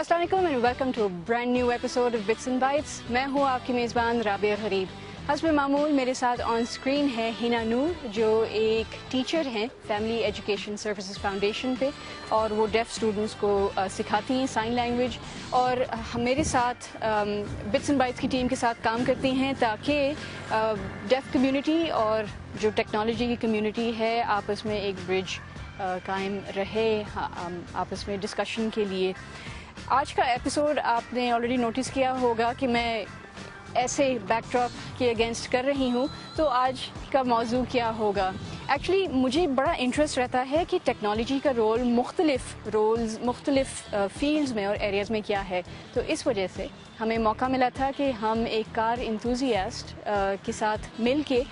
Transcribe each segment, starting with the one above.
अस्सलाम वालेकुम and welcome to brand new episode of bits and bytes. मैं हूँ आपकी मेज़बान राबिया हरीब। हस्ब मामूल मेरे साथ ऑन स्क्रीन है हिना नूर, जो एक टीचर हैं फैमिली एजुकेशन सर्विसेज फाउंडेशन पे, और वो डेफ स्टूडेंट्स को सिखाती हैं साइन लैंग्वेज, और मेरे साथ बिट्स एंड बाइट्स की टीम के साथ काम करती हैं ताकि डेफ कम्युनिटी और जो टेक्नोलॉजी की कम्युनिटी है आपस में एक ब्रिज कायम रहे, आपस में डिस्कशन के लिए। आज का एपिसोड आपने ऑलरेडी नोटिस किया होगा कि मैं ऐसे बैकड्रॉप के अगेंस्ट कर रही हूँ। तो आज का मौजू क्या होगा? एक्चुअली मुझे बड़ा इंटरेस्ट रहता है कि टेक्नोलॉजी का रोल मुख्तलिफ फील्ड्स में और एरियाज़ में क्या है। तो इस वजह से हमें मौका मिला था कि हम एक कार इंथुजियास्ट के साथ मिल के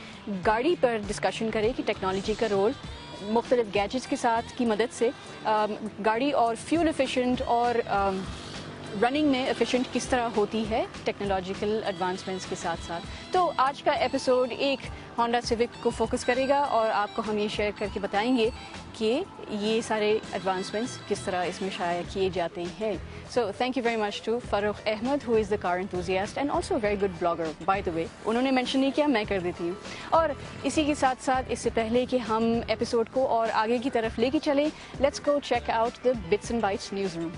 गाड़ी पर डिस्कशन करें कि टेक्नोलॉजी का रोल मुख्तलिफ गैजेट्स के साथ की मदद से गाड़ी और फ्यूल एफिशिएंट और रनिंग में एफिशिएंट किस तरह होती है टेक्नोलॉजिकल एडवांसमेंट्स के साथ साथ। तो आज का एपिसोड एक होंडा सिविक को फोकस करेगा और आपको हम ये शेयर करके बताएंगे कि ये सारे एडवांसमेंट्स किस तरह इसमें शाया किए जाते हैं। So thank you very much to Farooq Ahmed who is the car enthusiast and also very good blogger by the way. उन्होंने मेंशन नहीं किया, मैं कर देती हूँ। और इसी के साथ साथ इससे पहले कि हम एपिसोड को और आगे की तरफ लेके चलें, let's go check out the bits and bytes news room.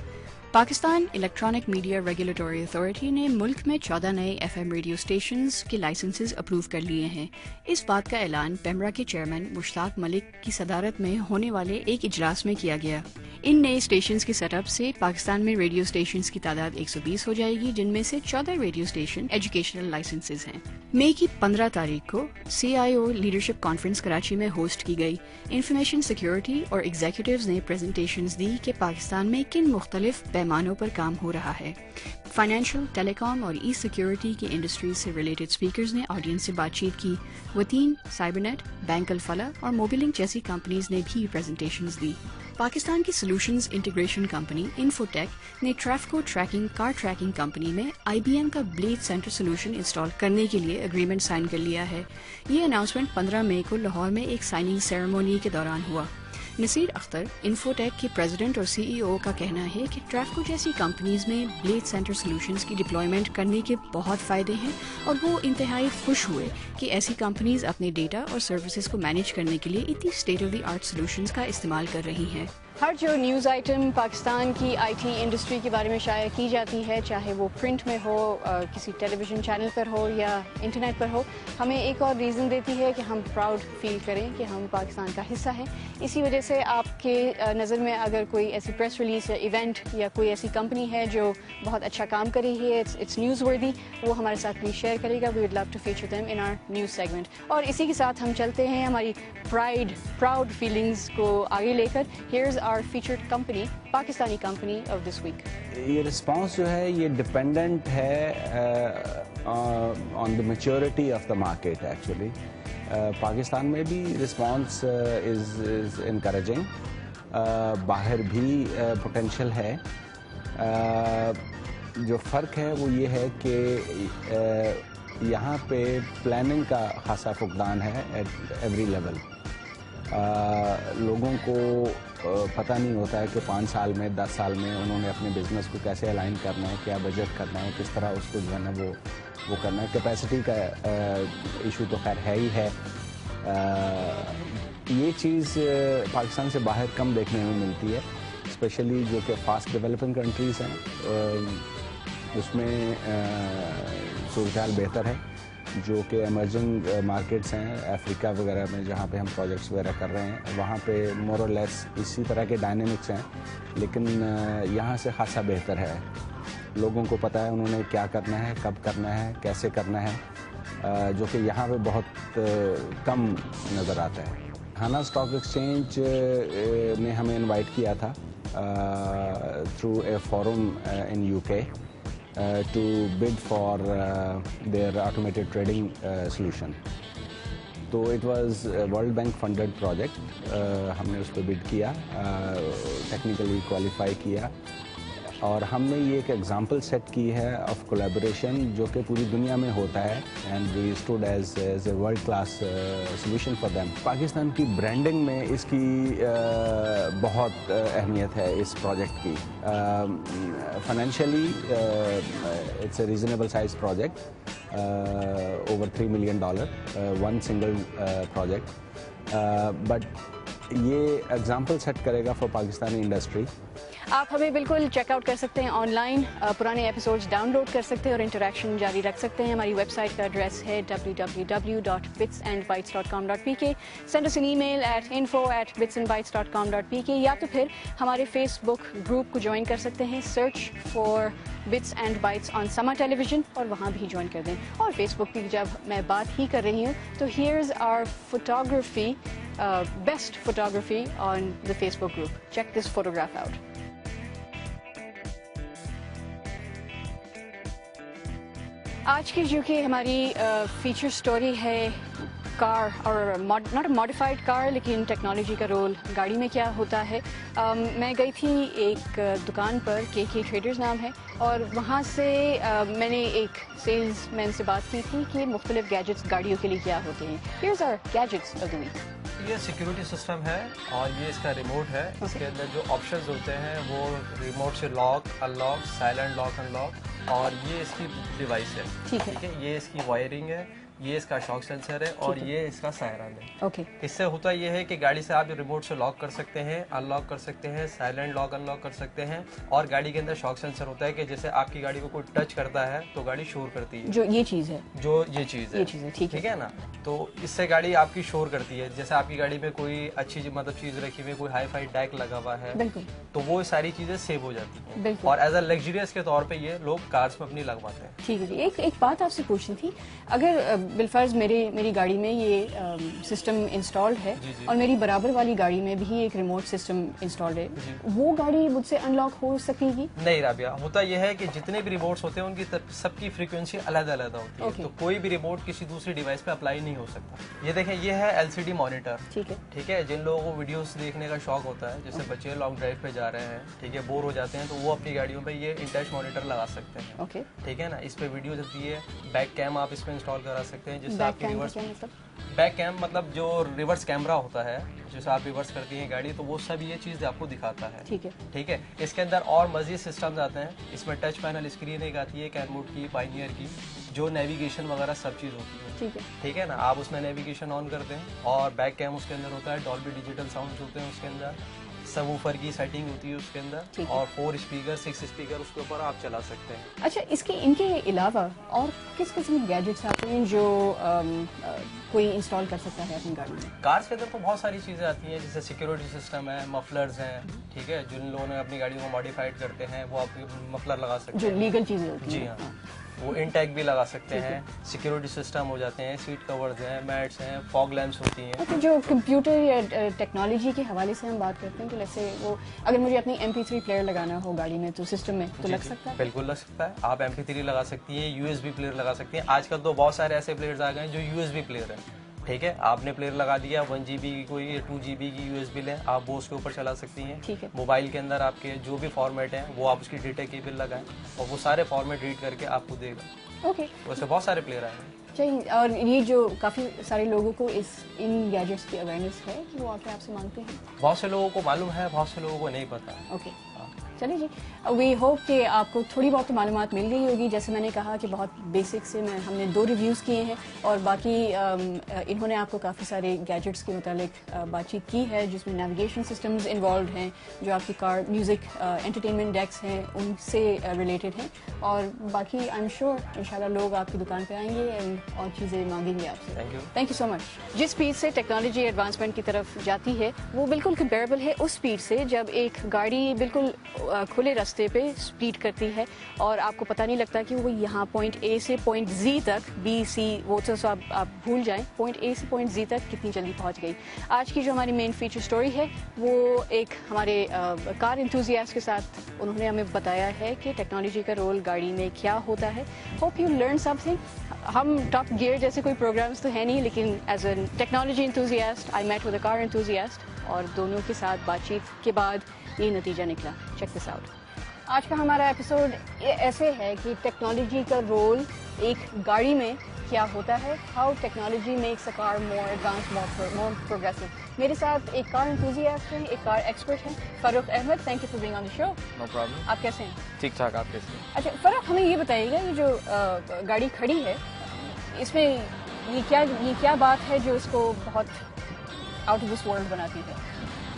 Pakistan electronic media regulatory authority ने मुल्क में 14 नए FM रेडियो स्टेशंस के लाइसेंसेस अप्रूव कर लिए हैं। इस बात का ऐलान पेमरा के चेयरमैन मुश्ताक मलिक की सदारत में होने वाले एक इजलास में किया गया। इन नए स्टेशंस के सेटअप से पाकिस्तान में रेडियो स्टेशंस की तादाद 120 हो जाएगी, जिनमें से 14 रेडियो स्टेशन एजुकेशनल लाइसेंसेस हैं। मई की 15 तारीख को CIO लीडरशिप कॉन्फ्रेंस कराची में होस्ट की गई। इंफॉर्मेशन सिक्योरिटी और एग्जीक्यूटिव्स ने प्रेजेंटेशंस दी कि पाकिस्तान में किन मुख्तलिफ पैमानों पर काम हो रहा है। फाइनेंशियल, टेलीकॉम और ई सिक्योरिटी की इंडस्ट्रीज से रिलेटेड स्पीकर्स ने ऑडियंस से बातचीत की। वतीन, साइबरनेट, बैंक अल-फला और मोबिलिंक जैसी कंपनीज ने भी प्रेजेंटेशंस दी। पाकिस्तान की सोल्यूशंस इंटीग्रेशन कंपनी इन्फोटेक ने ट्रैफको ट्रैकिंग कार ट्रैकिंग कंपनी में IBM का ब्लेड सेंटर सोल्यूशन इंस्टॉल करने के लिए एग्रीमेंट साइन कर लिया है। ये अनाउंसमेंट 15 मई को लाहौर में एक साइनिंग सेरेमनी के दौरान हुआ। नसीर अख्तर, इन्फोटेक के प्रेसिडेंट और CEO का कहना है कि ट्रैफको जैसी कंपनीज में ब्लेड सेंटर सॉल्यूशंस की डिप्लॉयमेंट करने के बहुत फ़ायदे हैं, और वो इंतहाई खुश हुए कि ऐसी कंपनीज अपने डेटा और सर्विसेज को मैनेज करने के लिए इतनी state of the art solutions का इस्तेमाल कर रही हैं। हर जो न्यूज़ आइटम पाकिस्तान की IT इंडस्ट्री के बारे में शाया की जाती है, चाहे वो प्रिंट में हो, किसी टेलीविज़न चैनल पर हो या इंटरनेट पर हो, हमें एक और रीज़न देती है कि हम प्राउड फील करें कि हम पाकिस्तान का हिस्सा हैं। इसी वजह से आपके नज़र में अगर कोई ऐसी प्रेस रिलीज या इवेंट या कोई ऐसी कंपनी है जो बहुत अच्छा काम कर रही है, इट्स न्यूज़ वर्दी, वो हमारे साथ प्लीज़ शेयर करेगा। We would love to feature them in our news segment. और इसी के साथ हम चलते हैं हमारी प्राउड फीलिंग्स को आगे लेकर। Here's our featured company, Pakistani company of this week. ये रिस्पांस जो है ये डिपेंडेंट है on the maturity of the market. Actually Pakistan में भी रिस्पांस इज इनकरेजिंग, बाहर भी पोटेंशियल है। जो फ़र्क है वो ये है कि यहाँ पे प्लानिंग का खासा फुकदान है एट एवरी लेवल। लोगों को पता नहीं होता है कि 5 साल में 10 साल में उन्होंने अपने बिजनेस को कैसे अलाइन करना है, क्या बजट करना है, किस तरह उसको जो है ना वो करना है। कैपेसिटी का इशू तो खैर है ही है। ये चीज़ पाकिस्तान से बाहर कम देखने में मिलती है, स्पेशली जो कि फास्ट डेवलपिंग कंट्रीज़ हैं, उसमें सूरत बेहतर है। जो कि एमर्जिंग मार्केट्स हैं अफ्रीका वगैरह में, जहाँ पे हम प्रोजेक्ट्स वगैरह कर रहे हैं, वहाँ पे मोर और लेस इसी तरह के डायनेमिक्स हैं, लेकिन यहाँ से खासा बेहतर है। लोगों को पता है उन्होंने क्या करना है, कब करना है, कैसे करना है, जो कि यहाँ पे बहुत कम नज़र आता है। हाना स्टॉक एक्सचेंज ने हमें इनवाइट किया था through a forum in UK to bid for their automated trading solution. तो it was a World Bank funded project. हमने उस पर बिड किया, टेक्निकली क्वालिफाई किया, और हमने ये एक एग्जांपल सेट की है ऑफ कोलैबोरेशन जो कि पूरी दुनिया में होता है and we stood as a world class solution for them. Pakistan की ब्रांडिंग में इसकी बहुत अहमियत है इस प्रोजेक्ट की। Financially it's a reasonable size project, over $3 million, one single project, but ये एग्जाम्पल सेट करेगा फॉर पाकिस्तानी इंडस्ट्री। आप हमें बिल्कुल चेकआउट कर सकते हैं ऑनलाइन, पुराने एपिसोड्स डाउनलोड कर सकते हैं और इंटरेक्शन जारी रख सकते हैं। हमारी वेबसाइट का एड्रेस है www.bitsandbytes.com.pk। Send us an email at info@bitsandbytes.com.pk या तो फिर हमारे फेसबुक ग्रुप को ज्वाइन कर सकते हैं। Search for bits and bytes on समा टेलीविजन और वहाँ भी ज्वाइन कर दें। और फेसबुक की जब मैं बात ही कर रही हूँ तो here's our photography, best photography on the Facebook group. Check this photograph out. आज की जो कि हमारी फीचर स्टोरी है कार, और नॉट मॉडिफाइड कार लेकिन टेक्नोलॉजी का रोल गाड़ी में क्या होता है। मैं गई थी एक दुकान पर, के ट्रेडर्स नाम है, और वहाँ से मैंने एक सेल्समैन से बात की थी कि मुख्तलिफ गैजेट्स गाड़ियों के लिए क्या होते हैं। Here's our gadgets of the week. ये सिक्योरिटी सिस्टम है और ये इसका रिमोट है। इसके अंदर जो ऑप्शंस होते हैं वो रिमोट से lock, unlock, silent lock, unlock, और ये इसकी डिवाइस है। ठीक है, ये इसकी वायरिंग है, ये इसका शॉक सेंसर है और ये इसका सायरन है। ओके। इससे होता ये है कि गाड़ी से आप रिमोट से लॉक कर सकते हैं, अनलॉक कर सकते हैं, साइलेंट लॉक अनलॉक कर सकते हैं, और गाड़ी के अंदर शॉक सेंसर होता है कि जैसे आपकी गाड़ी को कोई टच करता है तो गाड़ी शोर करती है। जो ये चीज़ है, ये चीज़ है, ठीक है ना। तो इससे गाड़ी आपकी शोर करती है। जैसे आपकी गाड़ी में कोई अच्छी मतलब चीज़ रखी हुई, कोई हाई फाई डेक लगा हुआ है, तो वो सारी चीज़ें सेव हो जाती हैं और एज अ लग्जरियस के तौर पे ये लोग कार्स में अपनी लगवाते हैं। ठीक है जी। एक बात आपसे पूछनी थी, अगर बिलफर्ज मेरी गाड़ी में ये सिस्टम इंस्टॉल्ड है और मेरी बराबर वाली गाड़ी में भी एक रिमोट सिस्टम इंस्टॉल्ड है, वो गाड़ी मुझसे अनलॉक हो सकेगी? नहीं राबिया, होता यह है कि जितने भी रिमोट्स होते हैं उनकी सबकी फ्रीक्वेंसी अलग अलग होती है। तो कोई भी रिमोट किसी दूसरी डिवाइस पे अप्लाई नहीं हो सकता। ये देखें, ये है LCD मॉनिटर। ठीक है, जिन लोगों को वीडियोस देखने का शौक होता है, जैसे बच्चे लॉन्ग ड्राइव पे जा रहे हैं, ठीक है, बोर हो जाते हैं, तो वो अपनी गाड़ियों पे ये इन टच मॉनिटर लगा सकते हैं। ठीक है ना, इस पे वीडियो चलती है। बैक कैम आप इस पे इंस्टॉल करा सकते हैं, जिससे आपकी रिवर्स, बैक कैम मतलब जो रिवर्स कैमरा होता है, जैसे आप रिवर्स करती हैं गाड़ी तो वो सब ये चीज़ आपको दिखाता है। ठीक है। इसके अंदर और मजीद सिस्टम्स आते हैं। इसमें टच पैनल स्क्रीन एक आती है, कैनवुड की, पायनियर की, जो नेविगेशन वगैरह सब चीज़ होती है। ठीक है ना, आप उसमें नेविगेशन ऑन करते हैं और बैक कैम उसके अंदर होता है, डॉल्बी डिजिटल साउंड्स होते हैं उसके अंदर, सबवूफर की सेटिंग होती है उसके अंदर, और 4 स्पीकर 6 स्पीकर उसके ऊपर आप चला सकते हैं। अच्छा, इनके अलावा और किस किस्म के गैजेट्स आते हैं जो कोई इंस्टॉल कर सकता है अपनी गाड़ी में? कार्स के अंदर तो बहुत सारी चीज़ें आती हैं, जैसे सिक्योरिटी सिस्टम है, मफलर्स हैं। ठीक है, जिन लोगों ने अपनी गाड़ी को मॉडिफाइड करते हैं वो आप मफलर लगा सकते हैं, जो लीगल चीज़ें होती हैं। जी हाँ, वो इनटैग भी लगा सकते हैं। सिक्योरिटी सिस्टम हो जाते हैं, सीट कवर्स हैं, मैट्स हैं, फॉग लैंप्स होती हैं। तो जो कंप्यूटर या टेक्नोलॉजी के हवाले से हम बात करते हैं, तो जैसे वो अगर मुझे अपनी MP3 प्लेयर लगाना हो गाड़ी में तो सिस्टम में तो लग सकता है? बिल्कुल लग सकता है। आप MP3 लगा सकती हैं, USB प्लेयर लगा सकती हैं। आजकल तो बहुत सारे ऐसे प्लेयर्स आ गए हैं जो USB प्लेयर है। ठीक है, आपने प्लेयर लगा दिया, 1 GB की कोई 2 GB की USB लें, आप वो उसके ऊपर चला सकती हैं। ठीक है। मोबाइल के अंदर आपके जो भी फॉर्मेट हैं वो आप उसकी डेटा केबल लगाएं और वो सारे फॉर्मेट रीड करके आपको देगा। ओके। वैसे बहुत सारे प्लेयर आए हैं। चाहिए, और ये जो काफ़ी सारे लोगों को इन गैजेट्स की अवेयरनेस है, वो आके आपसे मांगते हैं? बहुत से लोगों को मालूम है, बहुत से लोगों को नहीं पता। ओके, चलिए जी, वी होप कि आपको थोड़ी बहुत मालूमात मिल गई होगी। जैसे मैंने कहा कि बहुत बेसिक से हमने 2 रिव्यूज़ किए हैं और बाकी इन्होंने आपको काफ़ी सारे गैजेट्स के मुतालिक बातचीत की है, जिसमें नेविगेशन सिस्टम्स इन्वॉल्व हैं, जो आपकी कार म्यूज़िक एंटरटेनमेंट डेक्स हैं उनसे रिलेटेड हैं, और बाकी आई एम श्योर इंशाल्लाह लोग आपकी दुकान पर आएंगे और चीज़ें मांगेंगे आपसे। Thank you so much. जिस स्पीड से टेक्नोलॉजी एडवांसमेंट की तरफ जाती है वो बिल्कुल कंपेरेबल है उस स्पीड से जब एक गाड़ी बिल्कुल खुले रास्ते पे स्पीड करती है और आपको पता नहीं लगता कि वो यहाँ पॉइंट A से पॉइंट Z तक, B, C वो तो आप भूल जाएं, पॉइंट A से पॉइंट Z तक कितनी जल्दी पहुँच गई। आज की जो हमारी मेन फीचर स्टोरी है वो एक हमारे कार इंथुजियास्ट के साथ उन्होंने हमें बताया है कि टेक्नोलॉजी का रोल गाड़ी में क्या होता है। Hope you learn something. हम टॉप गियर जैसे कोई प्रोग्राम्स तो है नहीं, लेकिन as a technology enthusiast I met with a car enthusiast और दोनों के साथ बातचीत के बाद ये नतीजा निकला। Check this out. आज का हमारा एपिसोड ऐसे है कि टेक्नोलॉजी का रोल एक गाड़ी में क्या होता है, how technology makes a car more advance, more progressive. मेरे साथ एक कार एंथुसियास्ट हैं, एक कार एक्सपर्ट हैं, Farooq Ahmed. Thank you for being on the show. No problem. आप कैसे हैं? ठीक ठाक, आप कैसे हैं? अच्छा फारूक, हमें ये बताइएगा, ये जो गाड़ी खड़ी है इसमें ये क्या बात है जो इसको बहुत आउट ऑफ दिस वर्ल्ड बनाती है?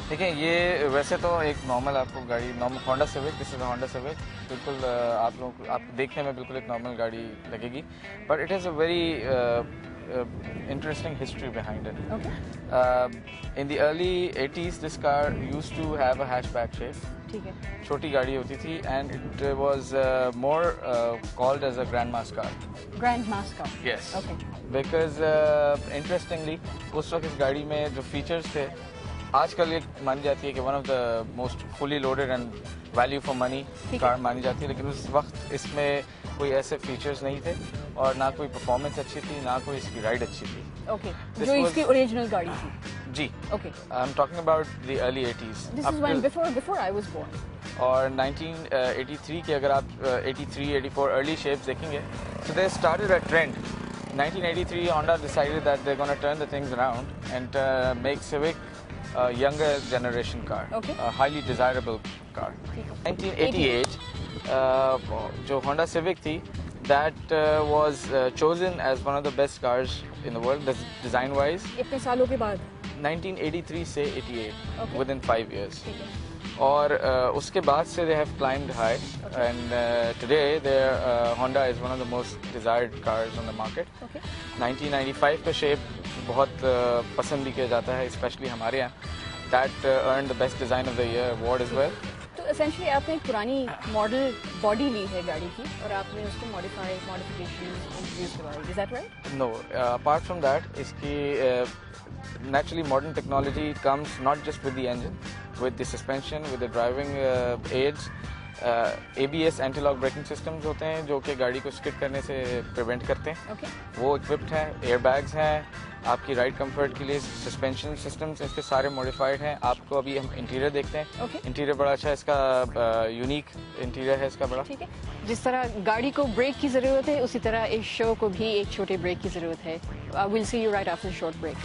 देखिए, ये वैसे तो एक नॉर्मल आपको गाड़ी, normal Honda civic, this is Honda civic, बिल्कुल आप लोगों को आप देखने में बिल्कुल एक नॉर्मल गाड़ी लगेगी, but it has a very interesting history behind it. Okay. In the early 80s, this car used to have a hatchback shape. ठीक है। छोटी गाड़ी होती थी, and it was more called as a grandma's car. Grandma's car. Yes. Okay. Because interestingly, उस वक्त इस गाड़ी में जो फीचर्स थे, आजकल ये मानी जाती है कि one of the most fully loaded and value for money car मानी जाती है, लेकिन उस वक्त इसमें कोई ऐसे फीचर्स नहीं थे और ना कोई परफॉर्मेंस अच्छी थी, ना कोई इसकी राइड अच्छी थी। ओके, जो इसकी ओरिजिनल गाड़ी थी। जी। Okay. I am talking about the early 80s। This is when before I was born. और 1983 के अगर आप 83, 84 अर्ली शेप्स देखेंगे, so they started a trend. 1983 Honda decided that they're going to turn the things around and make Civic a younger generation car, okay. A highly desirable car. 1988 जो Honda Civic थी, that was chosen as one of the best cars in the world, design wise. इतने सालों के बाद 1983 से 88, okay. within 5 years. और उसके बाद से they have climbed high, okay. And today their Honda is one of the most desired cars on the market. Okay. 1995 का शेप बहुत पसंद भी किया जाता है, स्पेशली हमारे यहाँ। That earned the best design of the year award as well. तो एसेंशियली आपने एक पुरानी मॉडल बॉडी ली है गाड़ी की और आपने उसको मॉडिफिकेशन इंट्रोड्यूस करवाई, is that right? No, apart from that, इसकी naturally modern technology comes not just with the engine, with the suspension, with the driving aids. ABS antilock braking systems होते हैं जो कि गाड़ी को स्किड करने से प्रिवेंट करते हैं। okay. वो इक्विप्ड हैं, एयर बैग्स हैं, आपकी राइड कंफर्ट के लिए सस्पेंशन सिस्टम्स इसके सारे मॉडिफाइड हैं। आपको अभी हम इंटीरियर देखते हैं। okay. इंटीरियर बड़ा अच्छा है इसका, यूनिक इंटीरियर है इसका बड़ा। ठीक है। जिस तरह गाड़ी को ब्रेक की ज़रूरत है, उसी तरह इस शो को भी एक छोटे ब्रेक की ज़रूरत है। Will see you right after short break.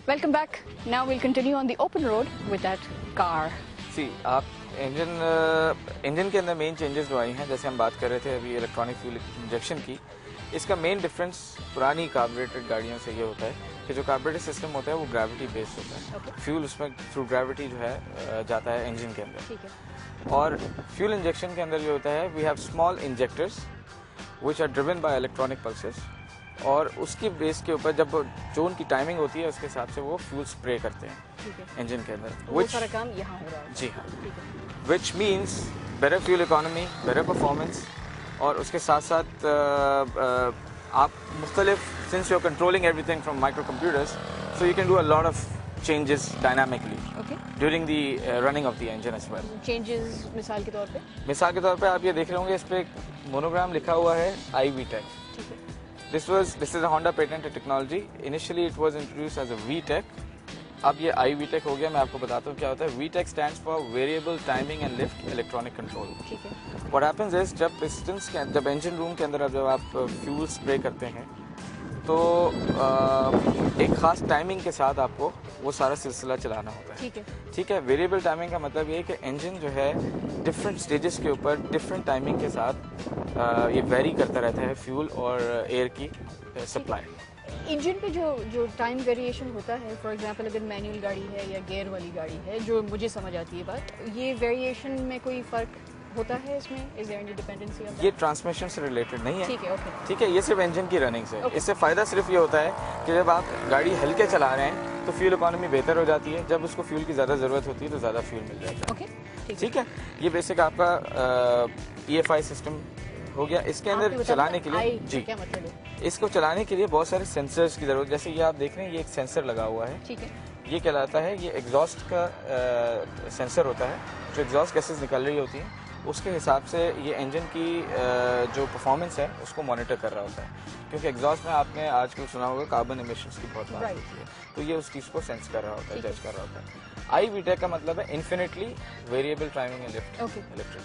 Welcome back. Now we'll continue on the open road with that car. सी, आप इंजन के अंदर मेन चेंजेस जो आई हैं, जैसे हम बात कर रहे थे अभी इलेक्ट्रॉनिक फ्यूल इंजेक्शन की, इसका मेन डिफरेंस पुरानी कार्बोरेटेड गाड़ियों से ये होता है कि जो कार्बोरेटेड सिस्टम होता है वो ग्रेविटी बेस्ड होता है। okay. फ्यूल उसमें थ्रू ग्रेविटी जो है जाता है इंजन के अंदर। ठीक है। और फ्यूल इंजेक्शन के अंदर जो होता है, we have small injectors which are driven by electronic pulses, और उसकी बेस के ऊपर जब जो उनकी टाइमिंग होती है उसके हिसाब से वो फ्यूल स्प्रे करते हैं इंजन के अंदर। वो सारा काम यहाँ हो रहा है। जी हाँ, which means better fuel economy, better performance, और उसके साथ साथ आप मुख्तलिफ, since you are controlling everything from micro computers, so you can do a lot of changes dynamically during the running of the engine as well. Changes मिसाल के तौर पे आप ये देख रहे होंगे, इस पे मोनोग्राम लिखा हुआ है iVTEC। This is a Honda patented technology. Initially it was introduced as a VTEC. अब ये iVTEC हो गया। मैं आपको बताता हूँ क्या होता है। VTEC stands for Variable Timing and Lift Electronic Control. ठीक है। What happens is जब engine room के अंदर जब आप फ्यूल स्प्रे करते हैं तो एक खास टाइमिंग के साथ आपको वो सारा सिलसिला चलाना होता है। ठीक है। ठीक है। वेरिएबल टाइमिंग का मतलब ये है कि इंजन जो है डिफरेंट स्टेजेस के ऊपर डिफरेंट टाइमिंग के साथ ये वेरी करता रहता है फ्यूल और एयर की सप्लाई। इंजन पे जो टाइम वेरिएशन होता है, फॉर एग्जांपल अगर मैनुअल गाड़ी है या गियर वाली गाड़ी है, जो मुझे समझ आती है बात, ये वेरिएशन में कोई फ़र्क होता है इसमें? Is there any dependency on that? ये ट्रांसमिशन से रिलेटेड नहीं है। ठीक है। ओके। ठीक है। ये सिर्फ इंजन की रनिंग से। इससे फ़ायदा सिर्फ ये होता है कि जब आप गाड़ी हल्के चला रहे हैं तो फ्यूल इकोनॉमी बेहतर हो जाती है, जब उसको फ्यूल की ज़्यादा ज़रूरत होती है तो ज़्यादा फ्यूल मिल जाता है। ओके। ठीक है। ये बेसिक आपका EFI सिस्टम हो गया। इसके अंदर चलाने के लिए जी क्या मतलब है? इसको चलाने के लिए बहुत सारे सेंसर्स की ज़रूरत। जैसे ये आप देख रहे हैं, ये एक सेंसर लगा हुआ है। ठीक है। ये कहलाता है, ये एग्जॉस्ट का सेंसर होता है। जो एग्जॉस्ट गैसेस निकल रही होती हैं उसके हिसाब से ये इंजन की जो परफॉर्मेंस है उसको मॉनिटर कर रहा होता है, क्योंकि एग्जॉस्ट में आपने आजकल सुना होगा कार्बन एमिशंस की बहुत बात होती है, तो ये उस चीज़ को सेंस कर रहा होता है, जज कर रहा होता है। IVTEC का मतलब है इन्फिनिटली वेरिएबल टाइमिंग इलेक्ट्रिक।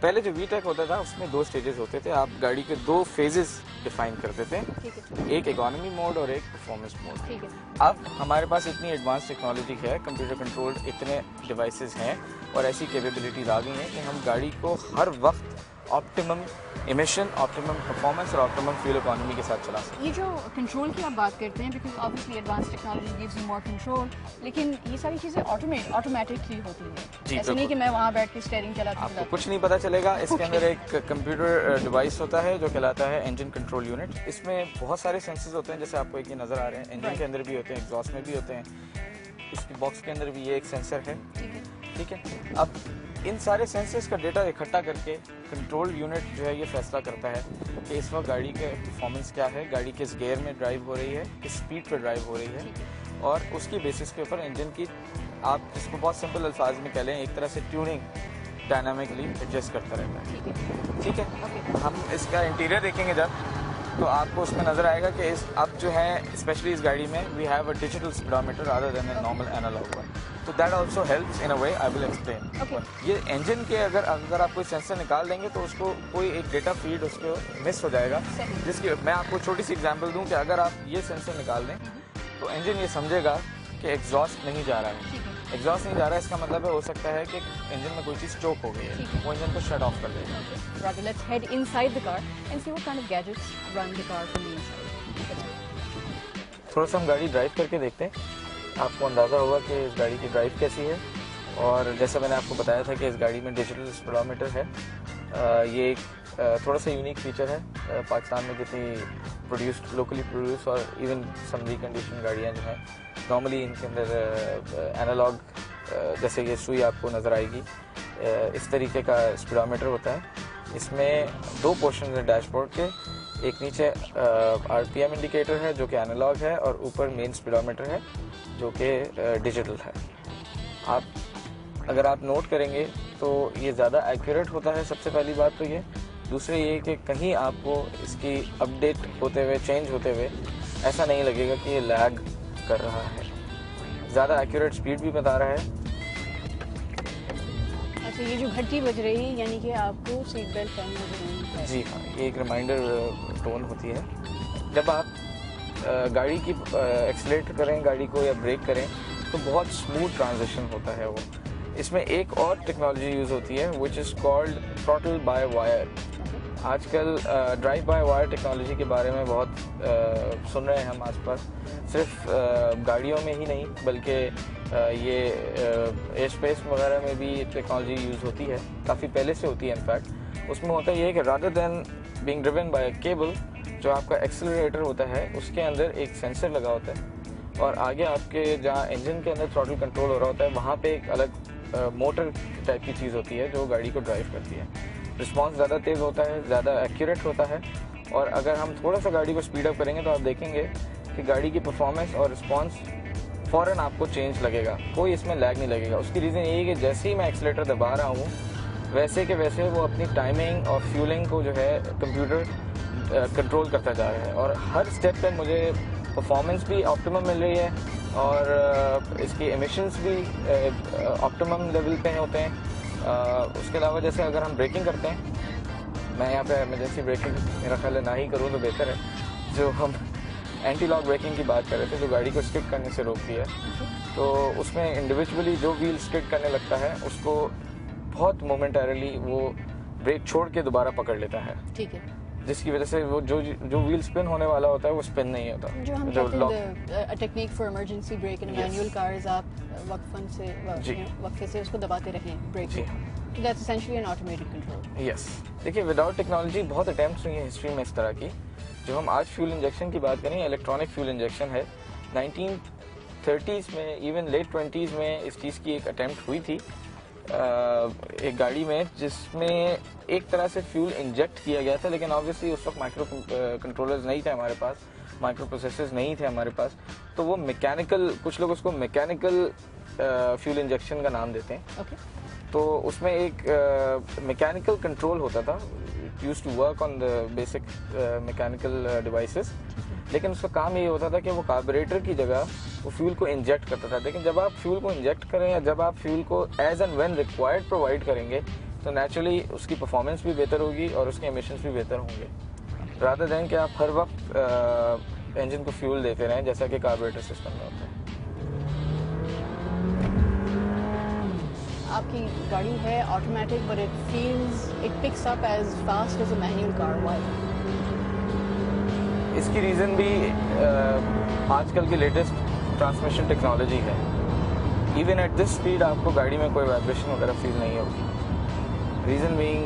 पहले जो VTEC होता था उसमें 2 स्टेजेस होते थे, आप गाड़ी के 2 फेजेस डिफाइन करते थे, एक इकोनॉमी मोड और एक परफॉर्मेंस मोड। अब हमारे पास इतनी एडवांस टेक्नोलॉजी है, कंप्यूटर कंट्रोल्ड इतने डिवाइसेस हैं और ऐसी कैपेबिलिटीज आ गई हैं कि हम गाड़ी को हर वक्त ऑप्टिमम इमिशन, ऑप्टिमम परफॉर्मेंस और ऑप्टिमम फ्यूल इकोनॉमी के साथ चला सकते हैं। ये जो कंट्रोल की आप बात करते हैं, because obviously advance technology gives you more control, लेकिन ये सारी चीज़ें ऑटोमेटिकली होती है, ऐसे नहीं कि मैं वहाँ बैठ के स्टीयरिंग चलाती हूँ। आपको कुछ नहीं पता चलेगा। इसके अंदर एक कंप्यूटर डिवाइस होता है जो कहलाता है इंजन कंट्रोल यूनिट। इसमें बहुत सारे सेंसर्स होते हैं, जैसे आपको एक ये नज़र आ रहे हैं, इंजन के अंदर भी होते हैं, एग्जॉस्ट में भी होते हैं, इसकी बॉक्स के अंदर भी ये एक सेंसर है, ठीक है। अब इन सारे सेंसर्स का डेटा इकट्ठा करके कंट्रोल यूनिट जो है ये फैसला करता है कि इस वक्त गाड़ी के परफॉर्मेंस क्या है, गाड़ी किस गियर में ड्राइव हो रही है, किस स्पीड पर ड्राइव हो रही है, और उसकी बेसिस के ऊपर इंजन की, आप इसको बहुत सिंपल अल्फाज में कह लें, एक तरह से ट्यूनिंग डायनामिकली एडजस्ट करता रहता है, ठीक है। हम इसका इंटीरियर देखेंगे जब, तो आपको उसमें नज़र आएगा कि इस अब जो है स्पेशली इस गाड़ी में we have a digital speedometer rather than a normal analogue one, तो that also helps in a way, I will explain. ये इंजन के अगर आप कोई सेंसर निकाल देंगे तो उसको कोई एक डेटा फीड उसको मिस हो जाएगा, जिसकी मैं आपको छोटी सी एग्जांपल दूं कि अगर आप ये सेंसर निकाल दें तो इंजन ये समझेगा कि एग्जॉस्ट नहीं जा रहा है, एग्जॉस्ट नहीं जा रहा है, इसका मतलब हो सकता है कि इंजन में कोई चीज़ चोक हो गई है, वो इंजन को शट ऑफ कर देगा। Rather, let's head inside the car and see what kind of gadgets run the car from the inside. थोड़ा सा हम गाड़ी ड्राइव करके देखते हैं, आपको अंदाज़ा होगा कि इस गाड़ी की ड्राइव कैसी है। और जैसा मैंने आपको बताया था कि इस गाड़ी में डिजिटल स्पीडोमीटर है, ये एक थोड़ा सा यूनिक फीचर है। पाकिस्तान में जितनी लोकली प्रोड्यूस और इवन सम रिकंडीशन गाड़ियाँ जो हैं, नॉर्मली इनके अंदर एनालॉग जैसे ये सुई आपको नज़र आएगी, इस तरीके का स्पीडोमीटर होता है। इसमें 2 पोर्शन हैं डैशबोर्ड के, एक नीचे RPM इंडिकेटर है जो कि एनालॉग है, और ऊपर मेन स्पीडोमीटर है जो कि डिजिटल है। अगर आप नोट करेंगे तो ये ज़्यादा एक्यूरेट होता है, सबसे पहली बात तो ये। दूसरे ये कि कहीं आपको इसकी अपडेट होते हुए, चेंज होते हुए ऐसा नहीं लगेगा कि ये लैग कर रहा है, ज़्यादा एक्यूरेट स्पीड भी बता रहा है। अच्छा, ये जो घंटी बज रही है यानी कि आपको सीट बेल्ट पहनना जरूरी है? जी हाँ, ये एक रिमाइंडर टोन होती है। जब आप गाड़ी की एक्सीलरेट करें गाड़ी को या ब्रेक करें तो बहुत स्मूथ ट्रांजिशन होता है वो। इसमें एक और टेक्नोलॉजी यूज़ होती है which is called throttle by wire. आजकल ड्राइव बाय वायर टेक्नोलॉजी के बारे में बहुत सुन रहे हैं हम आसपास, सिर्फ गाड़ियों में ही नहीं बल्कि ये एयर स्पेस वगैरह में भी टेक्नोलॉजी यूज़ होती है, काफ़ी पहले से होती है इनफैक्ट। उसमें होता ये है कि rather than being driven by a cable, जो आपका एक्सीलरेटर होता है उसके अंदर एक सेंसर लगा होता है, और आगे आपके जहाँ इंजन के अंदर थ्रॉटल कंट्रोल हो रहा होता है वहाँ पे एक अलग मोटर टाइप की चीज़ होती है जो गाड़ी को ड्राइव करती है। रिस्पॉन्स ज़्यादा तेज़ होता है, ज़्यादा एक्यूरेट होता है, और अगर हम थोड़ा सा गाड़ी को स्पीड अप करेंगे तो आप देखेंगे कि गाड़ी की परफॉर्मेंस और रिस्पॉन्स फ़ौरन आपको चेंज लगेगा, कोई इसमें लैग नहीं लगेगा। उसकी रीज़न यही है कि जैसे ही मैं एक्सीलरेटर दबा रहा हूँ वैसे के वैसे वो अपनी टाइमिंग और फ्यूलिंग को जो है कंप्यूटर कंट्रोल करता जा रहा है, और हर स्टेप पे मुझे परफॉर्मेंस भी ऑप्टिमम मिल रही है और इसकी एमिशंस भी ऑप्टिमम लेवल पे होते हैं। उसके अलावा जैसे अगर हम ब्रेकिंग करते हैं, मैं यहाँ पे इमरजेंसी ब्रेकिंग मेरा ख्याल है ना ही करूँ तो बेहतर है। जो हम एंटी लॉक ब्रेकिंग की बात कर रहे थे, जो गाड़ी को स्किड करने से रोकती है, तो उसमें इंडिविजुअली जो व्हील स्किड करने लगता है उसको बहुत मोमेंटरली वो ब्रेक छोड़ के दोबारा पकड़ लेता है, ठीक है, जिसकी वजह से वो जो व्हील स्पिन होने वाला होता है वो स्पिन नहीं होता। जो हम कहते हैं a technique for emergency brake in manual cars, आप वक्फे से उसको दबाते रहें ब्रेक को, तो that's essentially an automatic control. Yes, देखिए विदाउट टेक्नोलॉजी बहुत अटेम्प्ट्स हुई हैं हिस्ट्री में इस तरह की। जो हम आज फ्यूल इंजेक्शन की बात करें, इलेक्ट्रॉनिक फ्यूल इंजेक्शन है, 1930s में इवन लेट 20s में इस चीज़ की एक अटेम्प्ट हुई थी एक गाड़ी में, जिसमें एक तरह से फ्यूल इंजेक्ट किया गया था, लेकिन ऑब्वियसली उस वक्त माइक्रो कंट्रोलर्स नहीं थे हमारे पास, माइक्रो प्रोसेसर्स नहीं थे हमारे पास, तो वो मैकेनिकल, कुछ लोग उसको मैकेनिकल फ्यूल इंजेक्शन का नाम देते हैं। तो उसमें एक मैकेनिकल कंट्रोल होता था, use to work on the basic mechanical devices, लेकिन उसका काम ये होता था कि वो कार्बोरेटर की जगह वो फ्यूल को इंजेक्ट करता था। लेकिन जब आप फ्यूल को इंजेक्ट करें या जब आप फ्यूल को as and when required provide करेंगे तो नेचुरली उसकी परफॉर्मेंस भी बेहतर होगी और उसके एमिशंस भी बेहतर होंगे, रादर देन कि आप हर वक्त इंजन को फ्यूल देते रहें जैसा कि कार्बोरेटर सिस्टम में होता है। आपकी गाड़ी है automatic but it picks up as fast as a manual car, why? इसकी रीज़न भी आजकल की लेटेस्ट ट्रांसमिशन टेक्नोलॉजी है। इवन एट दिस स्पीड आपको गाड़ी में कोई वाइब्रेशन वगैरह फील नहीं होगी, reason being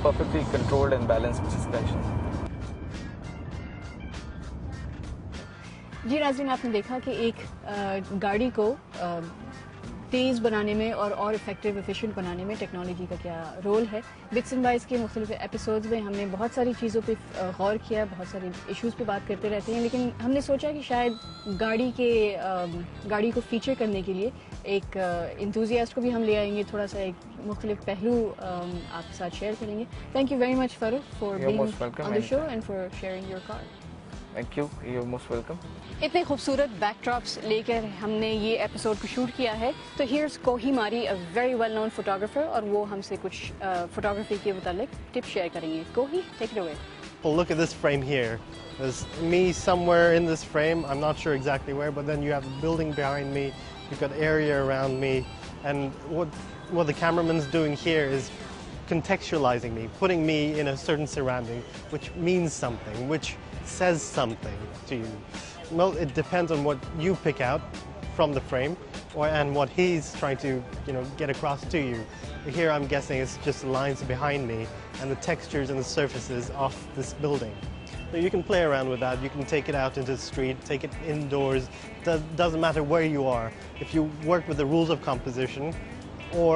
perfectly controlled and balanced suspension. जी नाज़रीन, आपने देखा कि एक गाड़ी को तेज़ बनाने में और इफेक्टिव एफिशिएंट बनाने में टेक्नोलॉजी का क्या रोल है। बिट्स एंड बाइट्स के मुख्तलिफ एपिसोड्स में हमने बहुत सारी चीज़ों पे गौर किया, बहुत सारे इश्यूज़ पे बात करते रहते हैं, लेकिन हमने सोचा कि शायद गाड़ी को फीचर करने के लिए एक इंथुजियास्ट को भी हम ले आएंगे, थोड़ा सा एक मुख्तलिफ पहलू आपके साथ शेयर करेंगे। Thank you very much Farooq for being on the show and for sharing your car. Thank you, you are most welcome. इतने खूबसूरत बैकड्रॉप्स लेकर हमने ये एपिसोड को शूट किया है, तो हियर्स कोही मारी, a very well known photographer, और वो हमसे कुछ फोटोग्राफी के मुतालिक टिप्स शेयर करेंगे। कोही, take it away. Well, look at this frame here. There's me somewhere in this frame. I'm not sure exactly where, but then you have a building behind me. You've got area around me, and what the cameraman's doing here is contextualizing me, putting me in a certain surrounding, which means something, which says something to you. Well, it depends on what you pick out from the frame, and what he's trying to, get across to you. Here, I'm guessing it's just the lines behind me and the textures and the surfaces of this building. So you can play around with that. You can take it out into the street, take it indoors. Doesn't matter where you are. If you work with the rules of composition or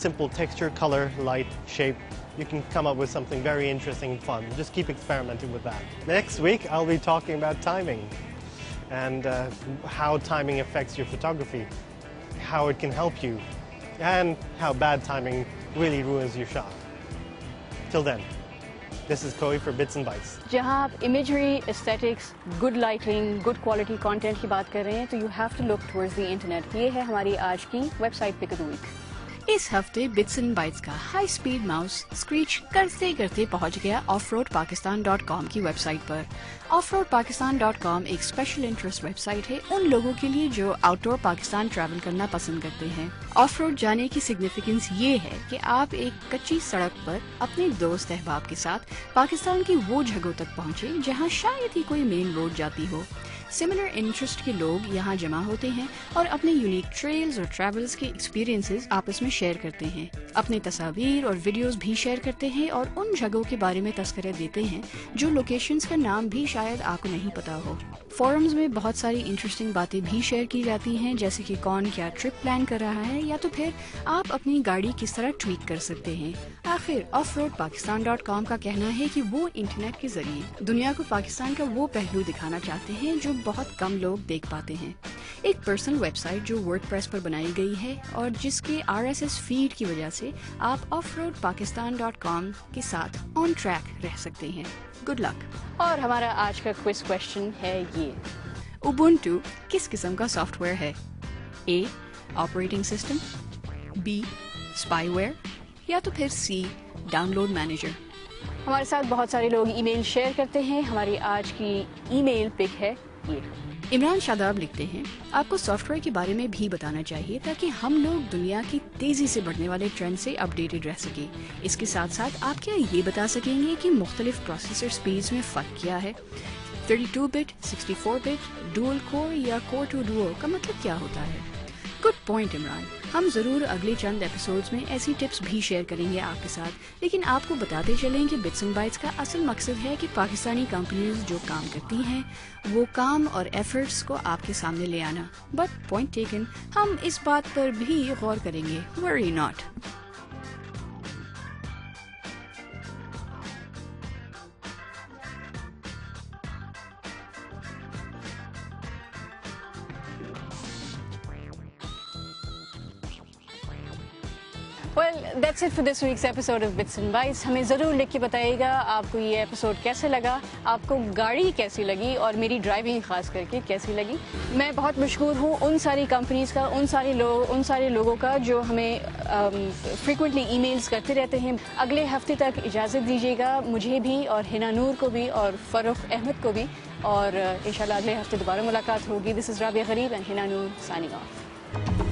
simple texture, color, light, shape, you can come up with something very interesting and fun. Just keep experimenting with that. Next week, I'll be talking about timing and how timing affects your photography, how it can help you, and how bad timing really ruins your shot. Till then, this is Koi for Bits and Bytes. जहाँ आप imagery, aesthetics, good lighting, good quality content की बात कर रहे हैं, तो you have to look towards the internet. ये है हमारी आज की website pick of the week. इस हफ्ते बिट्स एंड बाइट्स का हाई स्पीड माउस स्क्रीच करते करते पहुंच गया offroadpakistan.com की वेबसाइट पर। offroadpakistan.com एक स्पेशल इंटरेस्ट वेबसाइट है उन लोगों के लिए जो आउटडोर पाकिस्तान ट्रैवल करना पसंद करते हैं। ऑफ रोड जाने की सिग्निफिकेंस ये है कि आप एक कच्ची सड़क पर अपने दोस्त अहबाब के साथ पाकिस्तान की वो जगहों तक पहुँचे जहाँ शायद ही कोई मेन रोड जाती हो। सिमिलर इंटरेस्ट के लोग यहाँ जमा होते हैं और अपने यूनिक ट्रेल्स और ट्रैवल्स के एक्सपीरियंसेस आपस में शेयर करते हैं, अपने तस्वीर और वीडियोस भी शेयर करते हैं और उन जगहों के बारे में तस्करे देते हैं जो लोकेशंस का नाम भी शायद आपको नहीं पता हो। फोरम्स में बहुत सारी इंटरेस्टिंग बातें भी शेयर की जाती हैं, जैसे कि कौन क्या ट्रिप प्लान कर रहा है या तो फिर आप अपनी गाड़ी किस तरह ट्वीट कर सकते हैं। आखिर offroadpakistan.com का कहना है कि वो इंटरनेट के जरिए दुनिया को पाकिस्तान का वो पहलू दिखाना चाहते हैं जो बहुत कम लोग देख पाते हैं। एक पर्सनल वेबसाइट जो वर्डप्रेस पर बनाई गई है और जिसके RSS फीड की वजह से आप offroadpakistan.com के साथ ऑन ट्रैक रह सकते हैं। Good luck. और हमारा आज का क्विज क्वेश्चन है ये, उबुंटू किस किस्म का सॉफ्टवेयर है? A operating system, B spyware या तो फिर C डाउनलोड मैनेजर। हमारे साथ बहुत सारे लोग ईमेल शेयर करते हैं। हमारी आज की ईमेल पिक है ये। इमरान शादाब लिखते हैं, आपको सॉफ्टवेयर के बारे में भी बताना चाहिए ताकि हम लोग दुनिया की तेजी से बढ़ने वाले ट्रेंड से अपडेटेड रह सके। इसके साथ साथ आप क्या ये बता सकेंगे कि मुख्तलिफ प्रोसेसर स्पीड्स में फ़र्क क्या है? 32 बिट, 64 बिट, डुअल कोर या कोर टू डुओ का मतलब क्या होता है? Good point Imran. हम जरूर अगले चंद एपिसोड्स में ऐसी टिप्स भी शेयर करेंगे आपके साथ, लेकिन आपको बताते चलें कि बिट्स एंड बाइट्स का असल मकसद है कि पाकिस्तानी कंपनीज जो काम करती हैं वो काम और एफर्ट्स को आपके सामने ले आना। बट पॉइंट टेकन, हम इस बात पर भी गौर करेंगे, worry not. Well that's it for this weeks episode of bits and bytes. हमें ज़रूर लिख के बताइएगा आपको ये एपिसोड कैसे लगा, आपको गाड़ी कैसी लगी और मेरी ड्राइविंग खास करके कैसी लगी। मैं बहुत मशहूर हूँ उन सारी कंपनीज़ का, उन सारे लोगों का जो हमें फ्रीक्वेंटली ईमेल्स करते रहते हैं। अगले हफ्ते तक इजाज़त दीजिएगा मुझे भी और हिना नूर को भी और फ़रूख अहमद को भी, और इंशाल्लाह अगले हफ्ते दोबारा मुलाकात होगी। दिस इज़ राबिया गरीब and Hina Noor signing off.